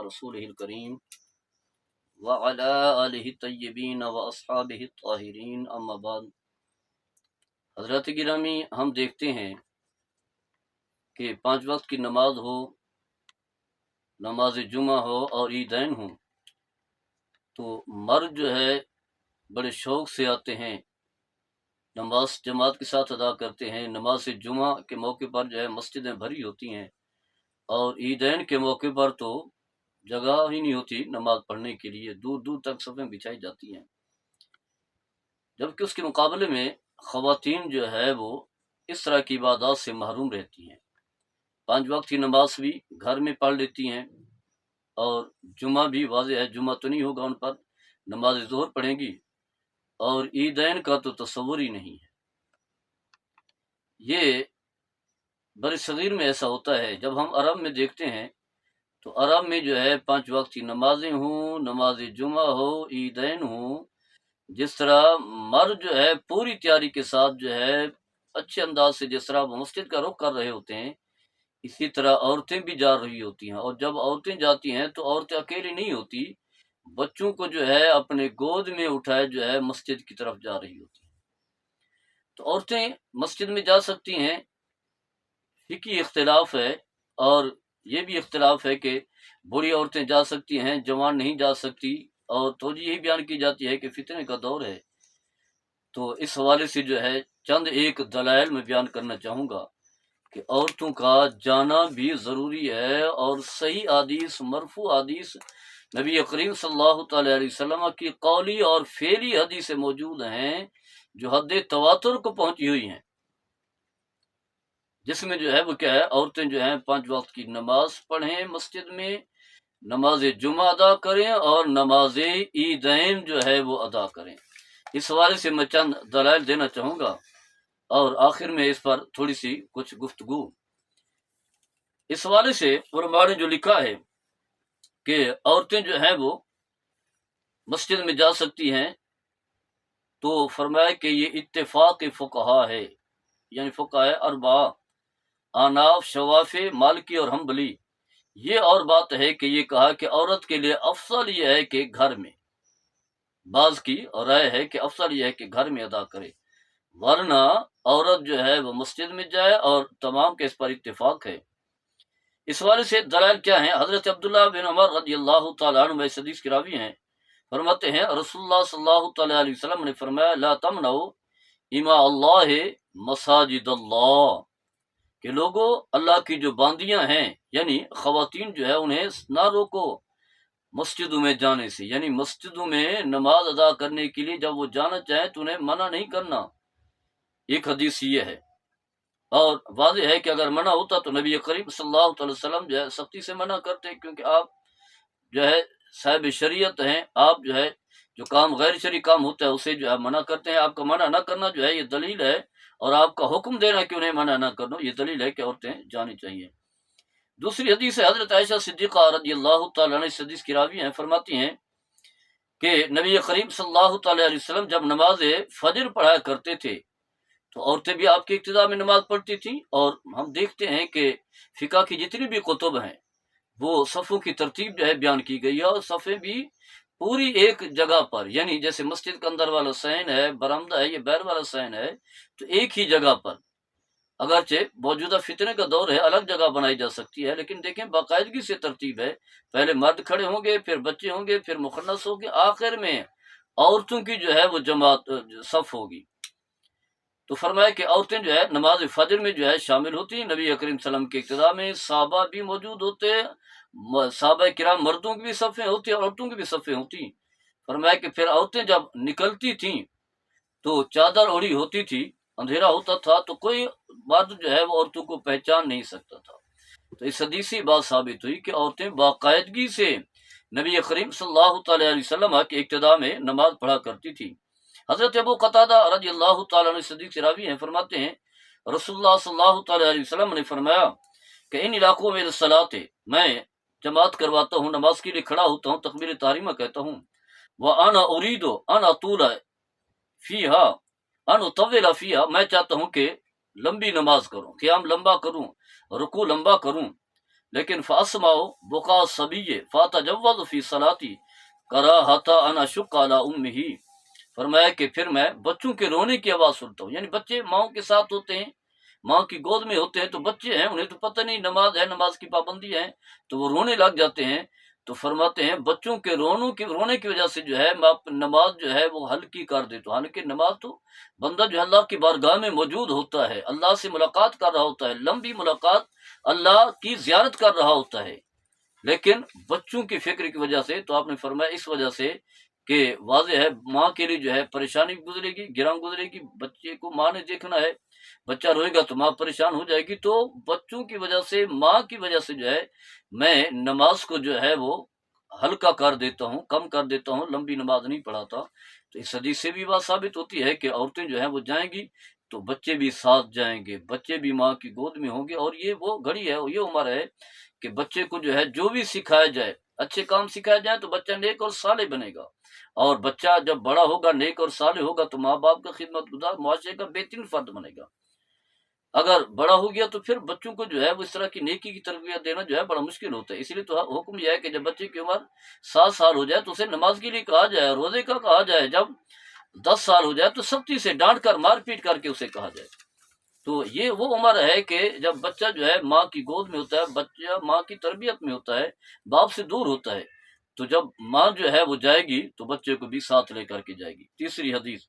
رسوله الكريم وعلى آله الطيبين وأصحابه الطاهرين اما بعد۔ حضرات گرامی، ہم دیکھتے ہیں کہ 5 وقت کی نماز ہو، نماز جمعہ ہو اور عیدین ہوں تو مرد جو ہے بڑے شوق سے آتے ہیں، نماز جماعت کے ساتھ ادا کرتے ہیں۔ نماز جمعہ کے موقع پر جو ہے مسجدیں بھری ہوتی ہیں، اور عیدین کے موقع پر تو جگہ ہی نہیں ہوتی نماز پڑھنے کے لیے، دور دور تک صفیں بچھائی جاتی ہیں، جبکہ اس کے مقابلے میں خواتین جو ہے وہ اس طرح کی عبادات سے محروم رہتی ہیں۔ 5 وقت کی نماز بھی گھر میں پڑھ لیتی ہیں، اور جمعہ بھی واضح ہے جمعہ تو نہیں ہوگا ان پر، نماز ظہر پڑھیں گی، اور عیدین کا تو تصور ہی نہیں ہے۔ یہ بر صغیر میں ایسا ہوتا ہے۔ جب ہم عرب میں دیکھتے ہیں تو عرب میں جو ہے 5 وقت کی نمازیں ہوں، نماز جمعہ ہو، عیدین ہوں، جس طرح مرد جو ہے پوری تیاری کے ساتھ جو ہے اچھے انداز سے جس طرح وہ مسجد کا رخ کر رہے ہوتے ہیں، اسی طرح عورتیں بھی جا رہی ہوتی ہیں، اور جب عورتیں جاتی ہیں تو عورتیں اکیلی نہیں ہوتی، بچوں کو جو ہے اپنے گود میں اٹھائے جو ہے مسجد کی طرف جا رہی ہوتی ہیں۔ تو عورتیں مسجد میں جا سکتی ہیں، فقہی اختلاف ہے، اور یہ بھی اختلاف ہے کہ بوڑھی عورتیں جا سکتی ہیں، جوان نہیں جا سکتی، اور توجہ یہی بیان کی جاتی ہے کہ فتنے کا دور ہے۔ تو اس حوالے سے جو ہے چند ایک دلائل میں بیان کرنا چاہوں گا کہ عورتوں کا جانا بھی ضروری ہے، اور صحیح حدیث، مرفوع حدیث نبی کریم صلی اللہ تعالی علیہ وسلم کی قولی اور فعلی حدیثیں موجود ہیں جو حد تواتر کو پہنچی ہوئی ہیں، جس میں جو ہے وہ کیا ہے، عورتیں جو ہیں 5 وقت کی نماز پڑھیں مسجد میں، نماز جمعہ ادا کریں، اور نماز عیدین جو ہے وہ ادا کریں۔ اس حوالے سے میں چند دلائل دینا چاہوں گا، اور آخر میں اس پر تھوڑی سی کچھ گفتگو۔ اس حوالے سے علماء نے جو لکھا ہے کہ عورتیں جو ہیں وہ مسجد میں جا سکتی ہیں، تو فرمایا کہ یہ اتفاق فقہا ہے، یعنی فقہاء اربعہ احناف، شوافی، مالکی اور حنبلی۔ یہ اور بات ہے کہ یہ کہا کہ عورت کے لیے افضل یہ ہے کہ گھر میں، بعض کی اور رائے ہے کہ افضل یہ ہے کہ گھر میں ادا کرے، ورنہ عورت جو ہے وہ مسجد میں جائے، اور تمام کے اس پر اتفاق ہے۔ اس حوالے سے دلائل کیا ہیں؟ حضرت عبداللہ بن عمر رضی اللہ تعالیٰ عنہ اس حدیث کی راوی ہیں، فرماتے ہیں رسول اللہ صلی اللہ تعالیٰ علیہ وسلم نے فرمایا لا تمنعوا اماء اللہ مساجد اللہ، کہ لوگوں اللہ کی جو باندیاں ہیں، یعنی خواتین جو ہے انہیں نہ روکو مسجدوں میں جانے سے، یعنی مسجدوں میں نماز ادا کرنے کے لیے جب وہ جانا چاہیں تو انہیں منع نہیں کرنا۔ ایک حدیث یہ ہے، اور واضح ہے کہ اگر منع ہوتا تو نبی کریم صلی اللہ علیہ وسلم جو ہے سختی سے منع کرتے، کیونکہ آپ جو ہے صاحب شریعت ہیں، آپ جو ہے جو کام غیر شرعی کام ہوتا ہے اسے جو ہے منع کرتے ہیں۔ آپ کا منع نہ کرنا جو ہے یہ دلیل ہے، اور آپ کا حکم دینا کہ انہیں منع نہ کرنا یہ دلیل ہے کہ عورتیں جانی چاہیے۔ دوسری حدیث ہے حضرت عائشہ صدیقہ رضی اللہ تعالیٰ عنہ، اس حدیث کی راوی ہیں، فرماتی ہیں کہ نبی کریم صلی اللہ تعالیٰ علیہ وسلم جب نماز فجر پڑھایا کرتے تھے تو عورتیں بھی آپ کی ابتدا میں نماز پڑھتی تھیں، اور ہم دیکھتے ہیں کہ فقہ کی جتنی بھی کتب ہیں وہ صفوں کی ترتیب جو ہے بیان کی گئی ہے، اور صفیں بھی پوری ایک جگہ پر، یعنی جیسے مسجد کے اندر والا صحن ہے، برآمدہ ہے، یہ باہر والا صحن ہے، تو ایک ہی جگہ پر، اگرچہ موجودہ فتنے کا دور ہے الگ جگہ بنائی جا سکتی ہے، لیکن دیکھیں باقاعدگی سے ترتیب ہے، پہلے مرد کھڑے ہوں گے، پھر بچے ہوں گے، پھر مخنث ہوگی، آخر میں عورتوں کی جو ہے وہ جماعت صف ہوگی۔ تو فرمایا کہ عورتیں جو ہے نماز فجر میں جو ہے شامل ہوتی ہیں، نبی کریم صلی اللہ علیہ وسلم کے اقتداء میں صحابہ بھی موجود ہوتے ہیں، صحابہ کرام مردوں کی بھی صفیں ہوتی ہیں، عورتوں کی بھی صفیں ہوتی ہیں۔ فرمایا کہ پھر عورتیں جب نکلتی تھیں تو چادر اوڑھی ہوتی تھی، اندھیرا ہوتا تھا، تو کوئی مرد جو ہے وہ عورتوں کو پہچان نہیں سکتا تھا۔ تو اس حدیث سے بات ثابت ہوئی کہ عورتیں باقاعدگی سے نبی کریم صلی اللہ تعالیٰ علیہ وسلم کے اقتداء میں نماز پڑھا کرتی تھی۔ حضرت ابو قتادہ رضی اللہ تعالیٰ عنہ صدیق سے راوی ہیں، فرماتے ہیں رسول اللہ صلی اللہ تعالیٰ علیہ وسلم نے فرمایا کہ ان علاقوں میں صلاۃ میں جماعت کرواتا ہوں، نماز کے لیے کھڑا ہوتا ہوں، تکبیر تحریمہ کہتا ہوں، وَأَنَا أُرِيدُ أَنْ أَطُولَ فِيهَا أَنْ أُطَوِّلَ فِيهَا، میں چاہتا ہوں کہ لمبی نماز کروں، قیام لمبا کروں، رکوع لمبا کروں، لیکن فاسماؤ بقا صبی فاتجوز فی صلاتی کراہتا انا شق علی امہ، فرمایا کہ پھر میں بچوں کے رونے کی آواز سنتا ہوں، یعنی بچے ماؤں کے ساتھ ہوتے ہیں، ماں کی گود میں ہوتے ہیں، تو بچے ہیں انہیں تو پتہ نہیں نماز ہے، نماز کی پابندی ہے، تو وہ رونے لگ جاتے ہیں، تو فرماتے ہیں بچوں کے رونے کی وجہ سے جو ہے میں نماز جو ہے وہ ہلکی کر دیتا ہوں، حالانکہ نماز تو بندہ جو ہے اللہ کی بارگاہ میں موجود ہوتا ہے، اللہ سے ملاقات کر رہا ہوتا ہے، لمبی ملاقات، اللہ کی زیارت کر رہا ہوتا ہے، لیکن بچوں کی فکر کی وجہ سے، تو آپ نے فرمایا اس وجہ سے کہ واضح ہے ماں کے لیے جو ہے پریشانی گزرے گی، گراں گزرے گی، بچے کو ماں نے دیکھنا ہے، بچہ روئے گا تو ماں پریشان ہو جائے گی، تو بچوں کی وجہ سے، ماں کی وجہ سے جو ہے میں نماز کو جو ہے وہ ہلکا کر دیتا ہوں، کم کر دیتا ہوں، لمبی نماز نہیں پڑھاتا۔ تو اس حدیث سے بھی بات ثابت ہوتی ہے کہ عورتیں جو ہیں وہ جائیں گی تو بچے بھی ساتھ جائیں گے، بچے بھی ماں کی گود میں ہوں گے، اور یہ وہ گھڑی ہے، یہ عمر ہے کہ بچے کو جو ہے جو بھی سکھایا جائے، اچھے کام سکھایا جائے تو بچہ نیک اور صالح بنے گا، اور بچہ جب بڑا ہوگا، نیک اور صالح ہوگا، تو ماں باپ کا خدمت گزار، معاشرے کا بہترین فرد بنے گا۔ اگر بڑا ہو گیا تو پھر بچوں کو جو ہے وہ اس طرح کی نیکی کی تربیت دینا جو ہے بڑا مشکل ہوتا ہے، اس لیے تو حکم یہ ہے کہ جب بچے کی عمر 7 سال ہو جائے تو اسے نماز کے لیے کہا جائے، روزے کا کہا جائے، جب 10 سال ہو جائے تو سختی سے ڈانٹ کر، مار پیٹ کر کے اسے کہا جائے۔ تو یہ وہ عمر ہے کہ جب بچہ جو ہے ماں کی گود میں ہوتا ہے، بچہ ماں کی تربیت میں ہوتا ہے، باپ سے دور ہوتا ہے، تو جب ماں جو ہے وہ جائے گی تو بچے کو بھی ساتھ لے کر کے جائے گی۔ تیسری حدیث